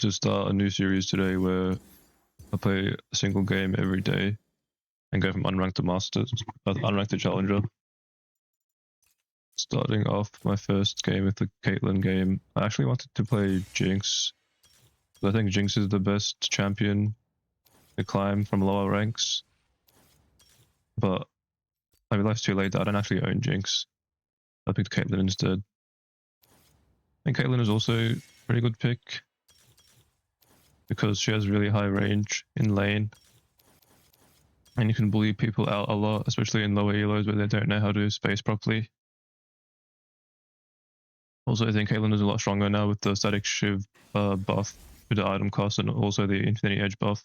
to start a new series today where I play a single game every day and go from unranked to masters, unranked to challenger. Starting off my first game with the Caitlyn game, I actually wanted to play Jinx. I think Jinx is the best champion to climb from lower ranks. But I realized too late that I don't actually own Jinx. I picked Caitlyn instead. I think Caitlyn is also a pretty good pick because she has really high range in lane. And you can bully people out a lot, especially in lower elos where they don't know how to space properly. Also, I think Caitlyn is a lot stronger now with the static shiv buff to the item cost and also the infinity edge buff.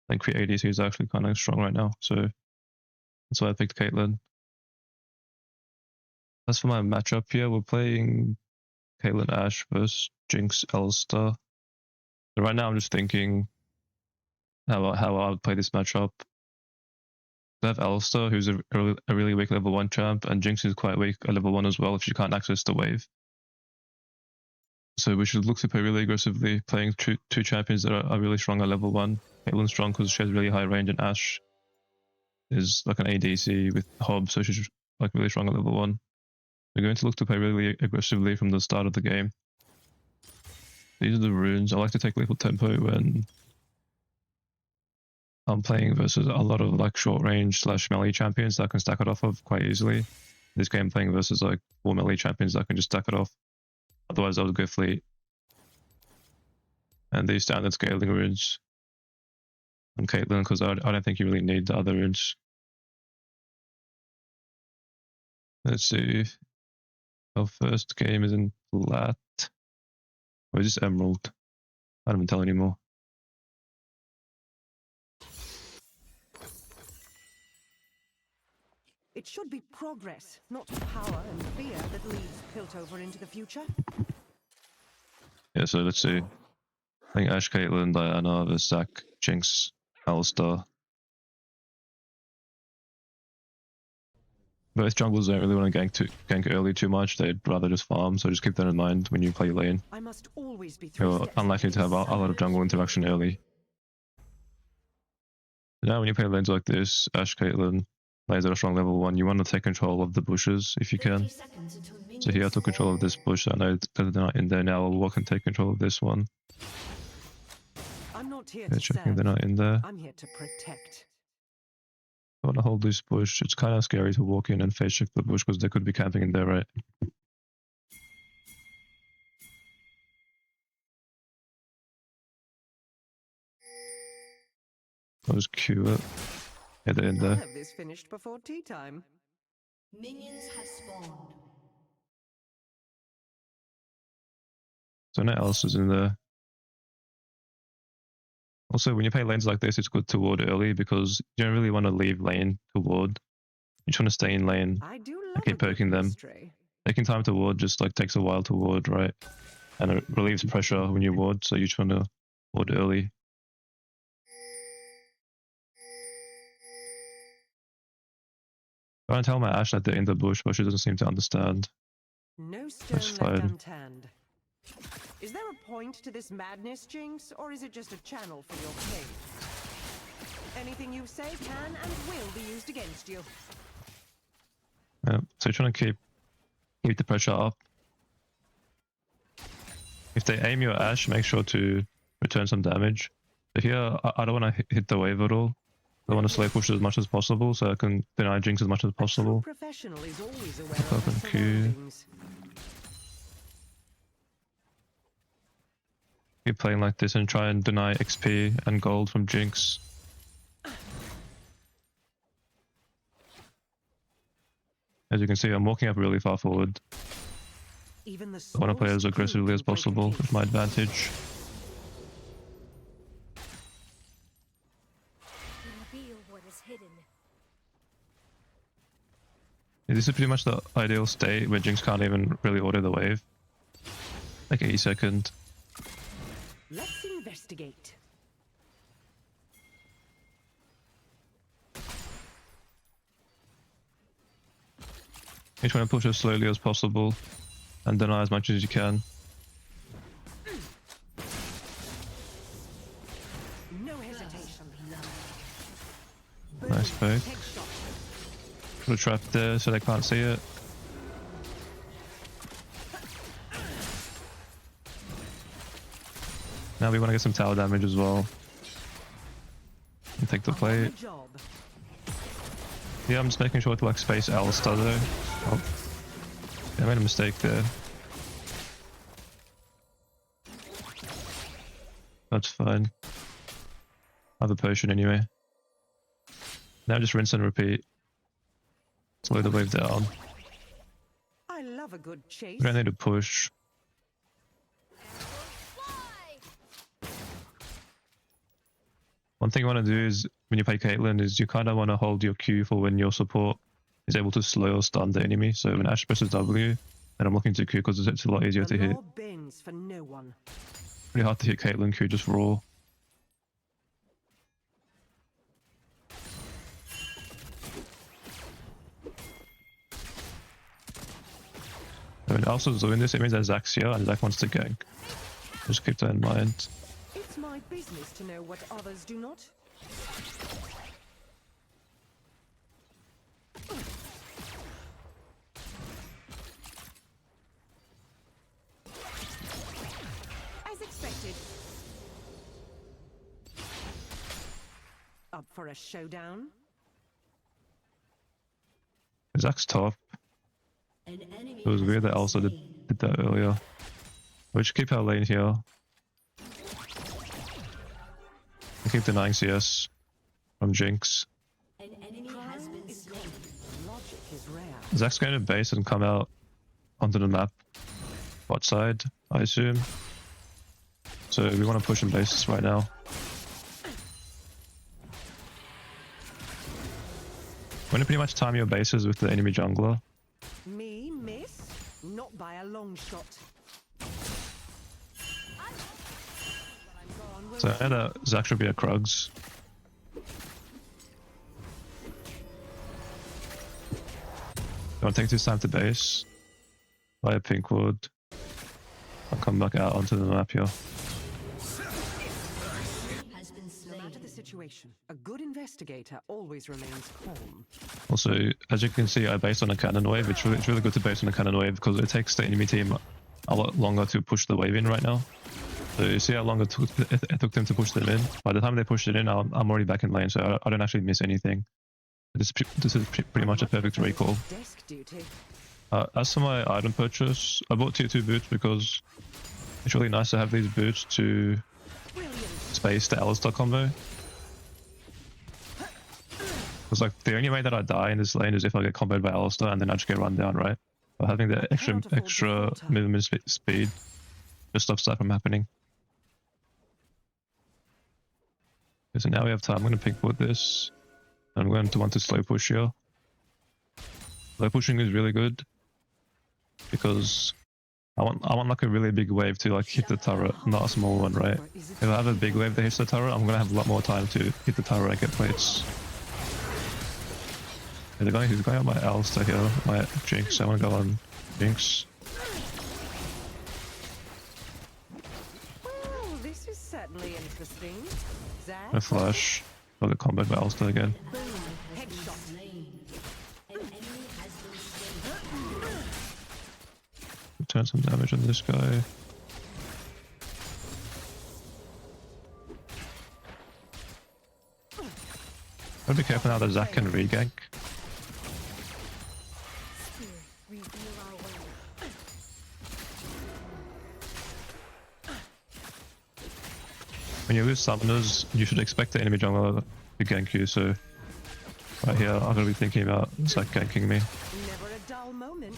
I think ADC is actually kind of strong right now, so that's why I picked Caitlyn. As for my matchup here, we're playing Caitlyn Ashe versus Jinx Alistar. So right now I'm just thinking how I would play this matchup. I have Alistar, who's a really weak level 1 champ, and Jinx is quite weak at level 1 as well if she can't access the wave. So we should look to play really aggressively, playing two champions that are really strong at level 1. Caitlyn's strong because she has really high range, and Ashe is like an ADC with Hob, so she's like really strong at level 1. We're going to look to play really aggressively from the start of the game. These are the runes. I like to take little tempo when I'm playing versus a lot of like short range / melee champions that I can stack it off of quite easily. This game playing versus like 4 melee champions that I can just stack it off. Otherwise I would go fleet. And these standard scaling runes on Caitlyn because I don't think you really need the other runes. Let's see. Our first game is in flat. Or is this emerald? I don't even tell anymore. It should be progress, not power and fear that leads Piltover into the future. Yeah, so let's see. I think Ashe, Caitlyn, Diana, versus Zac, Jinx, Alistar. Both junglers don't really want to gank early too much. They'd rather just farm, so just keep that in mind when you play lane. I must always be You're unlikely to have a lot of jungle interaction early. Now when you play lanes like this, Ashe, Caitlyn, lanes at a strong level 1, you want to take control of the bushes if you can. So here I took control of this bush. I know that they're not in there now. I'll walk and take control of this one. I'm not here Yeah, to checking serve. they're not in there. I'm here to protect. I want to hold this bush. It's kind of scary to walk in and face check the bush because they could be camping in there, right? I'll just queue it. Yeah, they're in I'll there. have this finished before tea time. Minions have spawned. So no else is in there. Also, when you play lanes like this, it's good to ward early because you don't really want to leave lane to ward. You just want to stay in lane I do love and keep a good poking them. mystery. Taking time to ward just like takes a while to ward, right? And it relieves pressure when you ward, so you just want to ward early. I try and tell my Ashe that they're in the bush, but she doesn't seem to understand. No stone That's left fine. unturned. Is there a point to this madness, Jinx, or is it just a channel for your pain? Anything you say can and will be used against you. Yeah, so you're trying to keep the pressure up. If they aim your Ashe, make sure to return some damage. But here, I don't want to hit the wave at all. I want to slow push as much as possible so I can deny Jinx as much as possible. A true professional is always aware of Open her queue. surroundings. Keep playing like this and try and deny XP and gold from Jinx. As you can see, I'm walking up really far forward. Even the I want to play as smallest aggressively clue as can break a possible case. with my advantage. Reveal what is hidden. Yeah, this is pretty much the ideal state where Jinx can't even really order the wave. Like a second. Let's investigate. You try to push as slowly as possible and deny as much as you can. No hesitation. Nice fake. Take shot. Put a trap there so they can't see it. Now we want to get some tower damage as well. And take the plate. Job. Yeah, I'm just making sure to like space Alistar though. Oh. Yeah, I made a mistake there. That's fine. I have a potion anyway. Now just rinse and repeat. Slow the wave down. I love a good chase. We don't need to push. One thing you want to do is when you play Caitlyn is you kind of want to hold your Q for when your support is able to slow or stun the enemy. So when Ashe presses W, then I'm looking to Q because it's a lot easier to hit. law bends for no one. Pretty hard to hit Caitlyn Q just raw. When Alsa's doing this, it means that Zach's here and Zach wants to gank. Just keep that in mind. It's my business to know what others do not. As expected. Up for a showdown? Zach's top. It was weird that Elsa did that earlier. We should keep our lane here. And keep denying CS from Jinx. An enemy has been slain. Logic is rare. Zach's going to base and come out onto the map. Bot side, I assume. So we want to push in bases right now. When you pretty much time your bases with the enemy jungler. Me miss? Not by a long shot. So I know that Zach should be at Krugs. Don't take this time to base. Buy a pink wood. I'll come back out onto the map here. No matter the situation, a good investigator always remains calm. Also, as you can see, I based on a cannon wave. It's really good to base on a cannon wave because it takes the enemy team a lot longer to push the wave in right now. So you see how long it took them to push them in. By the time they pushed it in, I'm already back in lane, so I don't actually miss anything. This is pretty much a perfect recall. Desk duty. As for my item purchase, I bought tier 2 boots because it's really nice to have these boots to space the Alistar combo. Because like the only way that I die in this lane is if I get comboed by Alistar and then I just get run down, right? But having the extra movement speed just stops that from happening. Okay, so now we have time. I'm going to pink wood this. I'm going to want to slow push here. Slow pushing is really good because I want like a really big wave to like hit the turret, not a small one, right? If I have a big wave that hits the turret, I'm gonna have a lot more time to hit the turret and get plates. Yeah, he's going on my Alistar here, my Jinx. I want to go on Jinx. Well, this is certainly interesting. Zach? My flash. I'll get comboed by Alistar again. Headshot. Turn some damage on this guy. Gotta be careful now that Zach can regank. Spirit, reveal our way. When you lose summoners, you should expect the enemy jungler to gank you, so right here I'm gonna be thinking about Zach ganking me. Never a dull moment.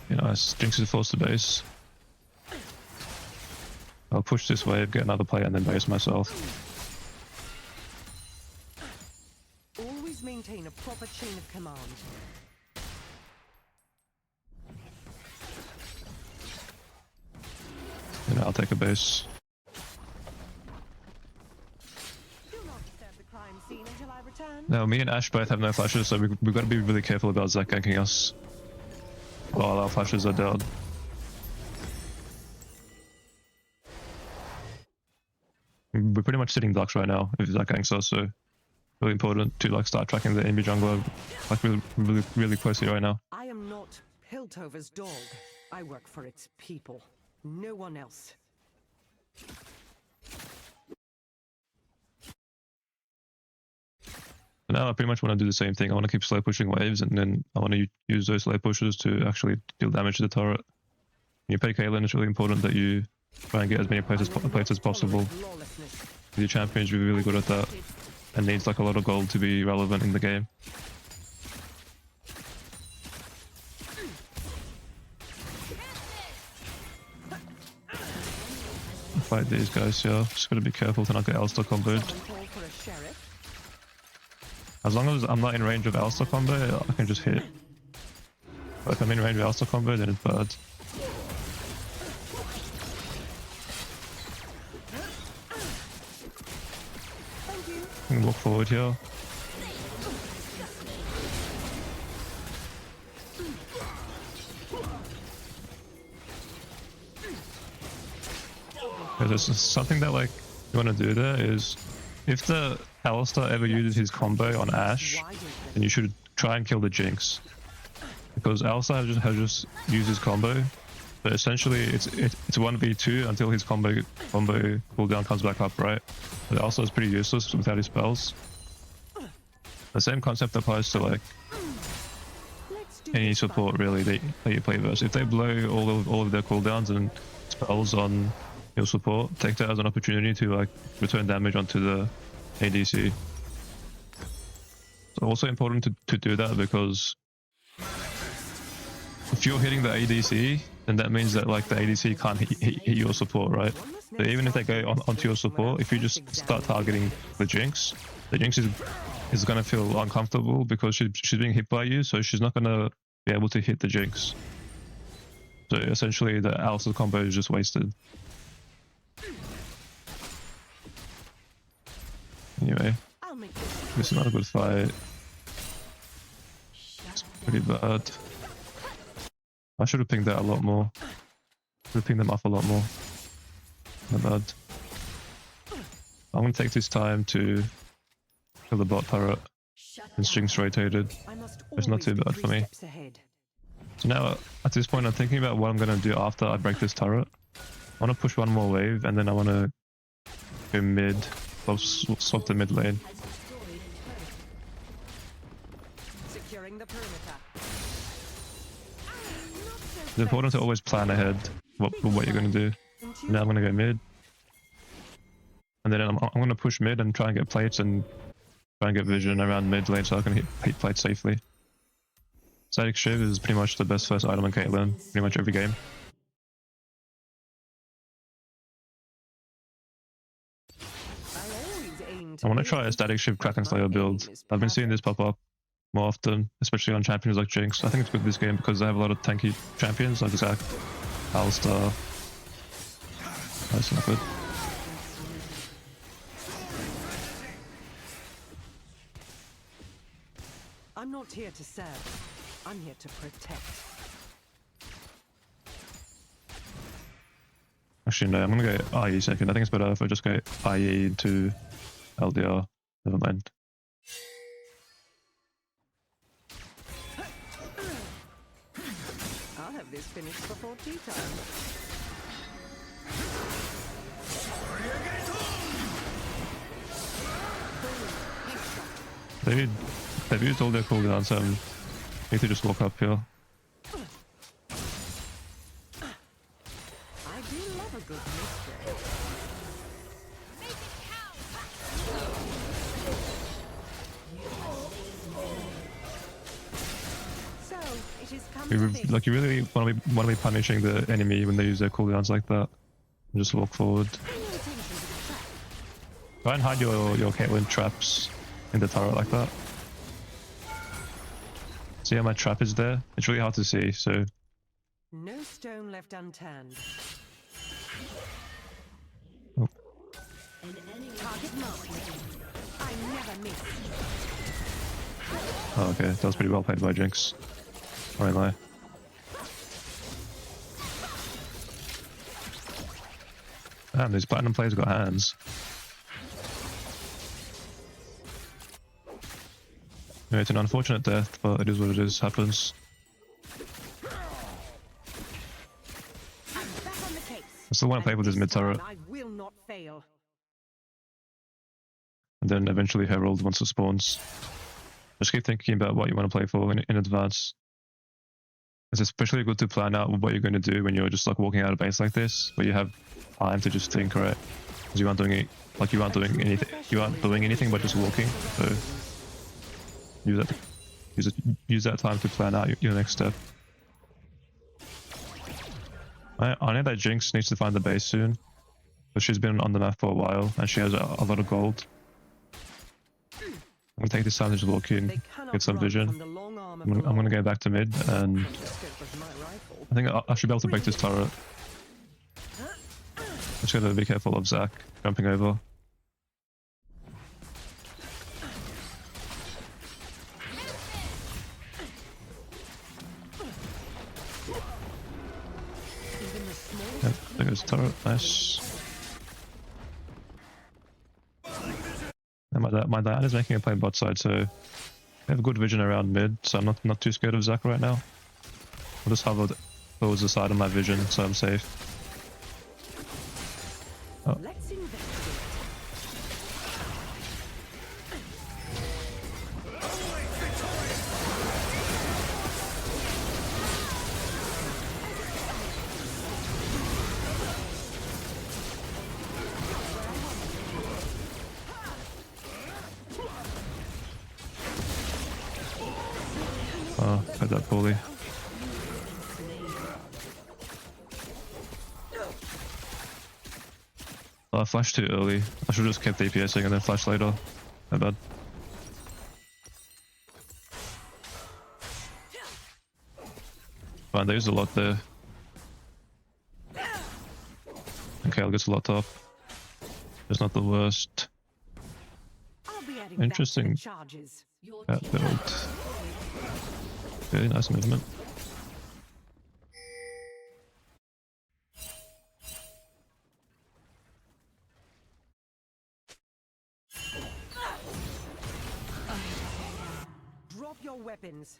You know, Jinx is forced to base. I'll push this wave, get another play, and then base myself. Always maintain a proper chain of command. You know, I'll take a base. Do not disturb the crime scene until I return. Now, me and Ashe both have no flashes, so we've got to be really careful about Zach ganking us while our flashes are down. pretty much sitting ducks right now if he's that gangster, so really important to like start tracking the enemy jungler like really closely right now. I am not Piltover's dog. I work for its people. No one else. Now I pretty much want to do the same thing. I want to keep slow pushing waves, and then I want to use those slow pushes to actually deal damage to the turret. When you play Caitlyn, it's really important that you try and get as many plates as possible. Your champion should be really good at that, and needs like a lot of gold to be relevant in the game. Fight these guys here. Just gotta be careful to not get Alistar comboed. As long as I'm not in range of Alistar combo, I can just hit. But if I'm in range of Alistar combo, then it's bad. I can walk forward here. There's something that like you want to do there is, if the Alistar ever uses his combo on Ashe, then you should try and kill the Jinx, because Alistar has just used his combo, but essentially it's 1v2 until his combo cooldown comes back up, right? But Alistar is pretty useless without his spells. The same concept applies to like any support really that you play versus. If they blow all of their cooldowns and spells on your support, take that as an opportunity to like return damage onto the ADC. It's also important to do that, because if you're hitting the ADC, then that means that like the ADC can't hit your support, right? So even if they go onto your support, if you just start targeting the Jinx is gonna feel uncomfortable because she's being hit by you, so she's not gonna be able to hit the Jinx. So essentially the Alistar combo is just wasted. Anyway, this is not a good fight. It's pretty bad. I should have pinged that a lot more. Should have pinged them off a lot more. Not bad. I'm gonna take this time to kill the bot turret. And Jinx rotated. It's not too bad for me. So now at this point I'm thinking about what I'm gonna do after I break this turret. I wanna push one more wave, and then I wanna go mid. Swap the mid lane. Securing the perimeter. It's important to always plan ahead what you're going to do. Now I'm going to go mid. And then I'm going to push mid and try and get plates and try and get vision around mid lane so I can hit plates safely. Static Shiv is pretty much the best first item in Caitlyn, pretty much every game. I want to try a Static Shiv Kraken Slayer build. I've been seeing this pop up more often, especially on champions like Jinx. I think it's good this game because they have a lot of tanky champions like Zac, Alistar. That's not good. I'm not here to serve. I'm here to protect. Actually, no, I'm gonna go IE second. I think it's better if I just go IE into LDR. Never mind. I'll have this finished before tea time. They've used all their cooldowns, so I need to just walk up here. I do love a good mystery. So it is come to this. Like you really want to be punishing the enemy when they use their cooldowns like that. And just walk forward. Try and hide your Caitlyn traps in the turret like that. See how my trap is there? It's really hard to see, so... No stone left unturned. Oh. Target marked. I never miss. Oh, okay, that was pretty well played by Jinx. I won't lie. Damn, these platinum players got hands. Yeah, it's an unfortunate death, but it is what it is. Happens. I'm back on the case. I still want to play with his mid turret, I will not fail. and then eventually Herald once it spawns. Just keep thinking about what you want to play for in advance. It's especially good to plan out what you're going to do when you're just like walking out of base like this, where you have time to just think, right? Because you aren't doing it, like you aren't doing anything but just walking. So use that time to plan out your next step. I know that Jinx needs to find the base soon, but she's been on the map for a while and she has a lot of gold. I'm gonna take this time to just walk in, get some vision. I'm gonna go back to mid, and I think I should be able to break this turret. Just gotta be careful of Zac jumping over. Yeah, there goes turret, nice. And my dad is making a play bot side, so I have good vision around mid, so I'm not too scared of Zac right now. I'll just hover towards the side of my vision, so I'm safe. Oh. Let's investigate. Oh, played that poorly. Oh, I flashed too early. I should have just kept DPSing and then flash later. My bad. Fine, they used a lot there. Okay, I'll get a lot up. It's not the worst. I'll be adding Interesting. back to the charges. That build. Okay, nice movement. Drop your weapons.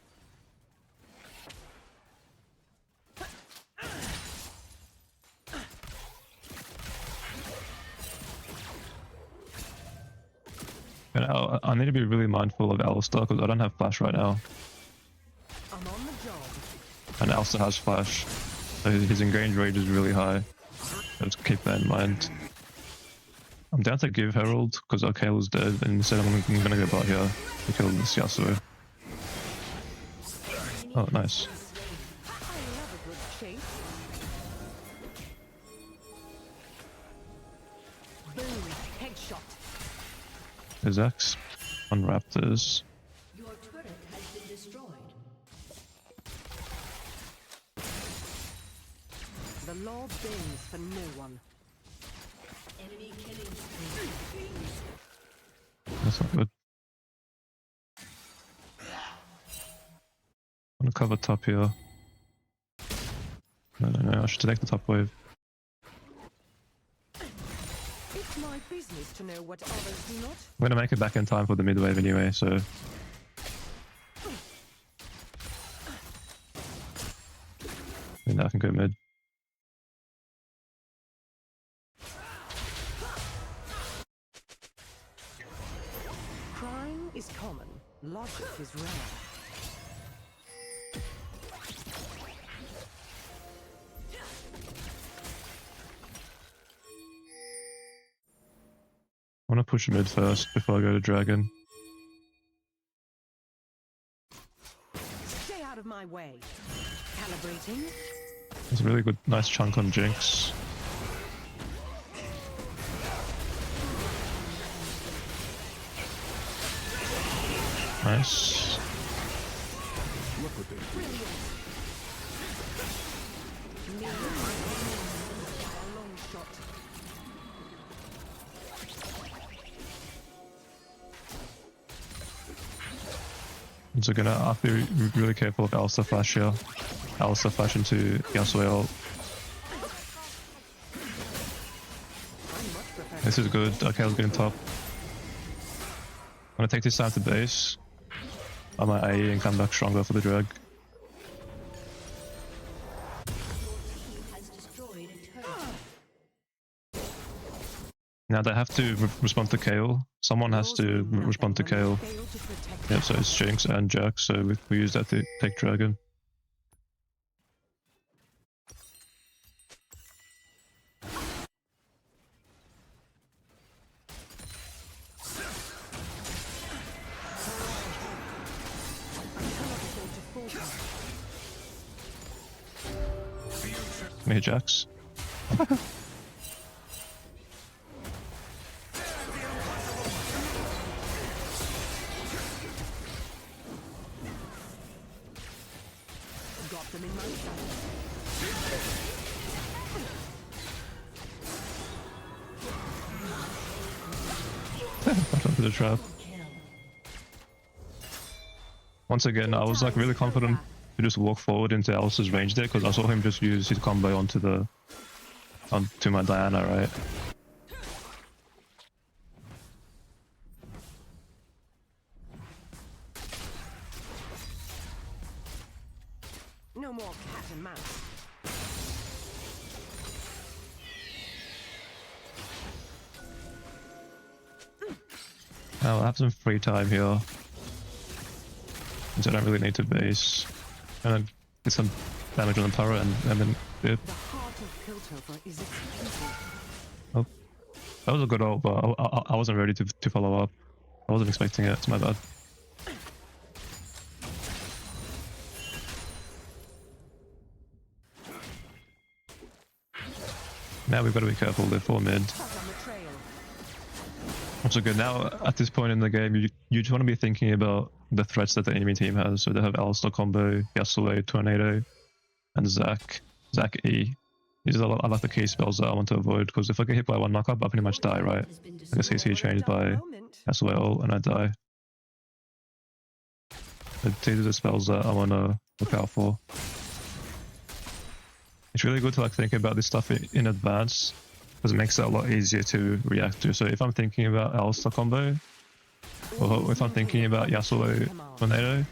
And I need to be really mindful of Alistar because I don't have flash right now. I'm on the job. And Alistar has flash. So his engaged rate is really high. Just keep that in mind. I'm down to give Herald because our Kale is dead, and instead I'm gonna go bot here to kill this Yasuo. Oh, nice. I love a good chase. Boom. Headshot. There's X on Raptors. Your turret has been destroyed. The law bends for no one. Enemy killing spree. That's not good. I'm gonna cover top here. No, I should take the top wave. It's my business to know what others do not. I'm gonna make it back in time for the mid wave anyway, so. And I can go mid. Crime is common. Logic is rare. I want to push mid first before I go to dragon. Stay out of my way. Calibrating. There's a really good, nice chunk on Jinx. Nice. Long shot. So gonna have to be really careful of Alistar flash here. Alistar flash into Yasuo ult. This is good. Okay, let's get in top. I'm gonna take this time to base. I might AE and come back stronger for the drag. Has destroyed a turret. Now they have to respond to Kayle. Someone has Yours mean to nothing respond to when they Kayle. fail to protect Yeah, so it's Jinx and Jack, so we use that to take Dragon. Me Jax. Got them in my sight. Back onto the trap. Once again, I was like really confident to just walk forward into Alice's range there because I saw him just use his combo onto my Diana, right? No more cat and mouse. I'll have some free time here. Since I don't really need to base. And then get some damage on the turret and then dip. The heart of Piltover is its people. Oh. That was a good ult, but I wasn't ready to follow up. I wasn't expecting it, it's my bad. Now we've got to be careful, they're 4 mid. Hot on the trail. Also good, now at this point in the game, you just want to be thinking about the threats that the enemy team has. So they have Alistar combo, Yasuo, Tornado, and Zac E. These are like the key spells that I want to avoid, because if I get hit by one knockup, I pretty much die, right? I get CC changed by Yasuo ult and I die. But these are the spells that I want to look out for. It's really good to like think about this stuff in advance, because it makes it a lot easier to react to. So if I'm thinking about Alistar combo, or if I'm thinking about Yasuo Tornado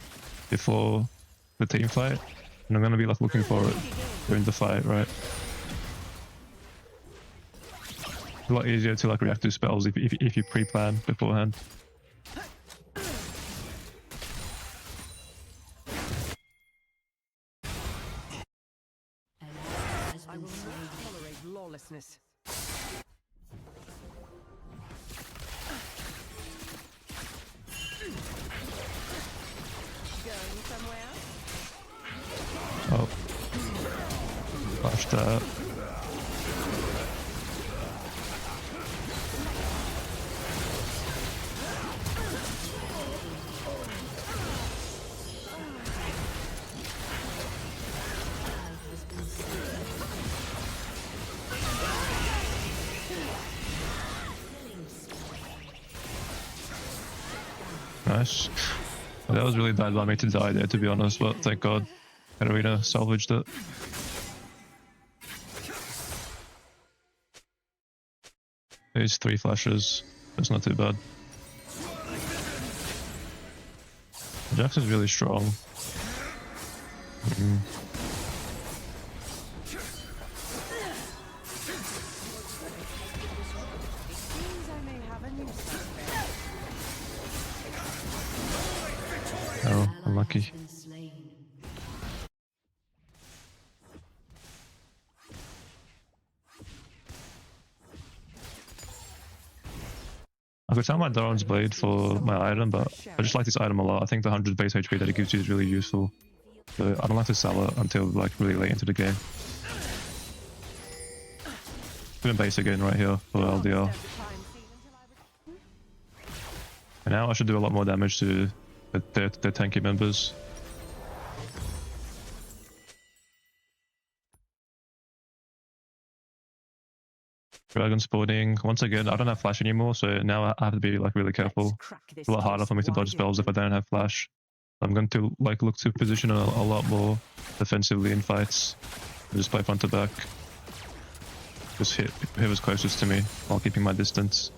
before the team fight, and I'm gonna be like looking for it during the fight, right? It's a lot easier to like react to spells if you pre-plan beforehand. I will not tolerate lawlessness. Going somewhere? Oh. Flash that. Nice. Well, that was really bad by me to die there, to be honest, but thank God Katarina salvaged it. These 3 flashes, that's not too bad. Jax is really strong. Seems I may have a new suspect. Oh, unlucky. Has been slain. I could sell my Doran's Blade for my item, but I just like this item a lot. I think the 100 base HP that it gives you is really useful. So I don't like to sell it until like really late into the game. Doing base again right here for LDR. And now I should do a lot more damage to their tanky members. Dragon spawning. Once again, I don't have flash anymore, so now I have to be like really careful. It's a lot harder for me to dodge spells if I don't have flash. I'm going to like look to position a lot more defensively in fights. Just play front to back. Just hit whoever's closest to me while keeping my distance.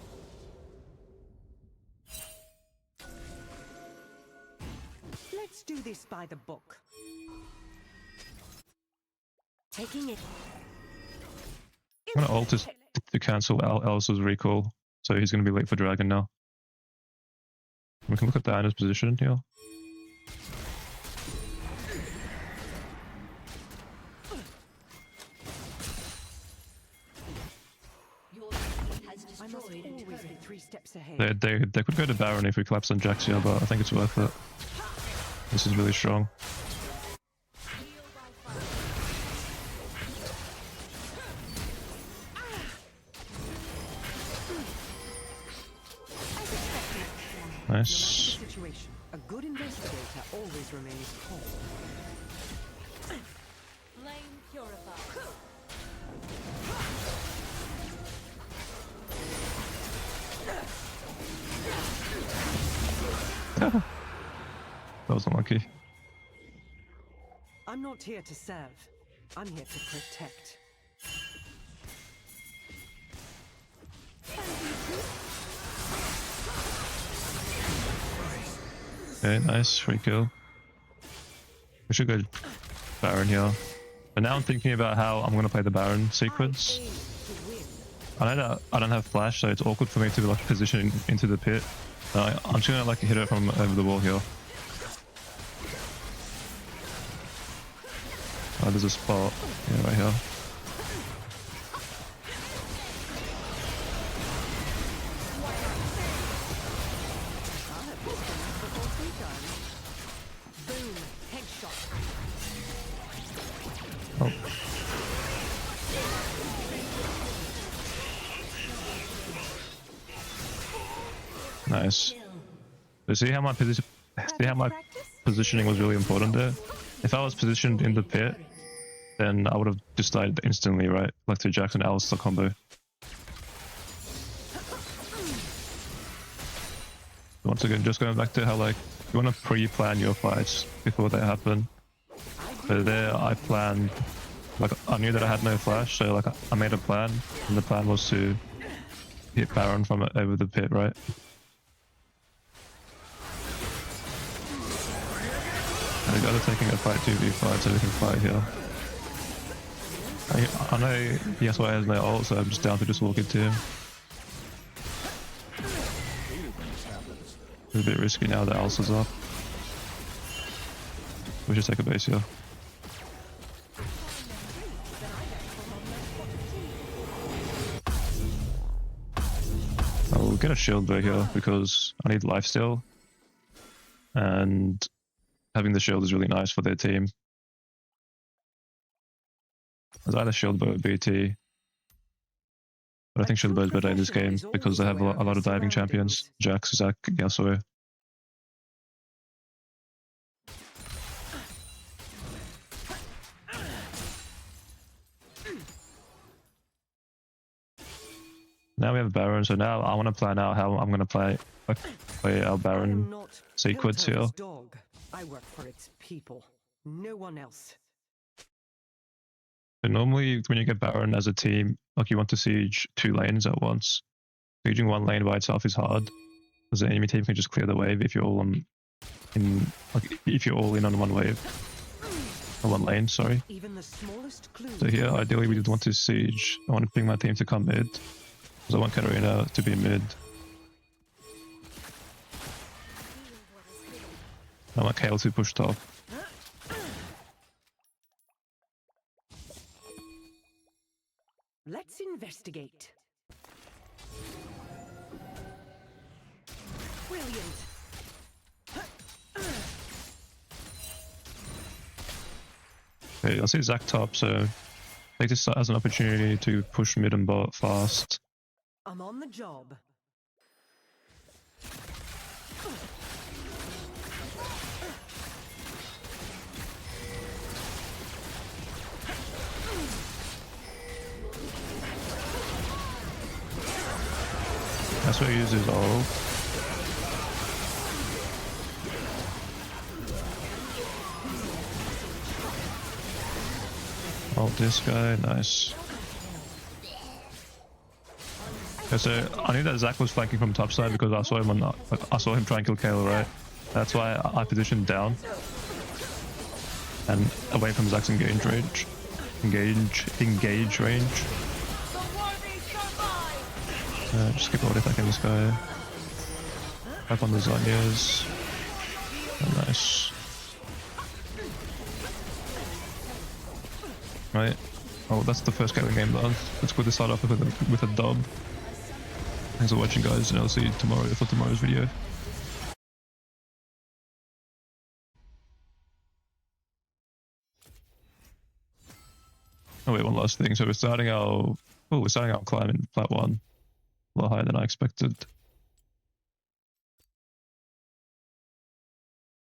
do this by the book. Taking it. I'm gonna ult to cancel Alice's recall, so he's gonna be late for Dragon now. We can look at Diana's position here. Your team has I must destroyed a always be turret. 3 steps ahead. They could go to Baron if we collapse on Jax here, but I think it's worth it. This is really strong. Nice. Situation. A good investigator always remains calm. Flame purified. That was unlucky. I'm not here to serve. I'm here to protect. Okay, nice, free kill. We should go Baron here. But now I'm thinking about how I'm gonna play the Baron sequence. I know that I don't have flash, so it's awkward for me to like position into the pit. I'm just gonna like hit it from over the wall here. Oh, there's a spot. Yeah, right here. Boom. Headshot. Oh. Nice. So see how my positioning was really important there? If I was positioned in the pit, then I would have just died instantly, right? Like to Jackson Alistair combo. Once again, just going back to how like you want to pre-plan your fights before they happen. So there I planned, like I knew that I had no flash, so like I made a plan, and the plan was to hit Baron from over the pit, right? And we gotta taking a fight 2v5 so we can fight here. I know Yasuo has no ult, so I'm just down to just walk into him. It's a bit risky now that Alistair's up. We should take a base here. I'll get a shield though here because I need lifesteal. And having the shield is really nice for their team. There's either Shieldbow or BT. But I think Shieldbow is better in this game because they have a lot of diving champions. Jax, Zac, Yasuo. Now we have Baron, so now I want to plan out how I'm going to play our Baron sequence here. Dog. I work for its people. No one else. So normally when you get Baron as a team, like you want to siege 2 lanes at once. Sieging 1 lane by itself is hard, because the enemy team can just clear the wave if you're all if you're all in on 1 wave. Or 1 lane, sorry. Even the smallest clue. So here, ideally we just want to siege. I want to ping my team to come mid, because I want Katarina to be mid. I want Kayle to push top. Let's investigate. Brilliant. Okay, I see Zac top, so take this as an opportunity to push mid and bot fast. I'm on the job. That's where he uses ult. Ult this guy, nice. Okay, so I knew that Zac was flanking from top side because I saw him try and kill Kayle, right? That's why I positioned down. and away from Zack's engage range. Engage range. Just keep auto attacking this guy. Up on the Zanyas. Oh, nice. Right. Oh, that's the first Caitlyn game done. Let's go to start off with a dub. Thanks for watching, guys, and I'll see you tomorrow for tomorrow's video. Oh wait, one last thing. So we're starting our climb in plat 1 a lot higher than I expected.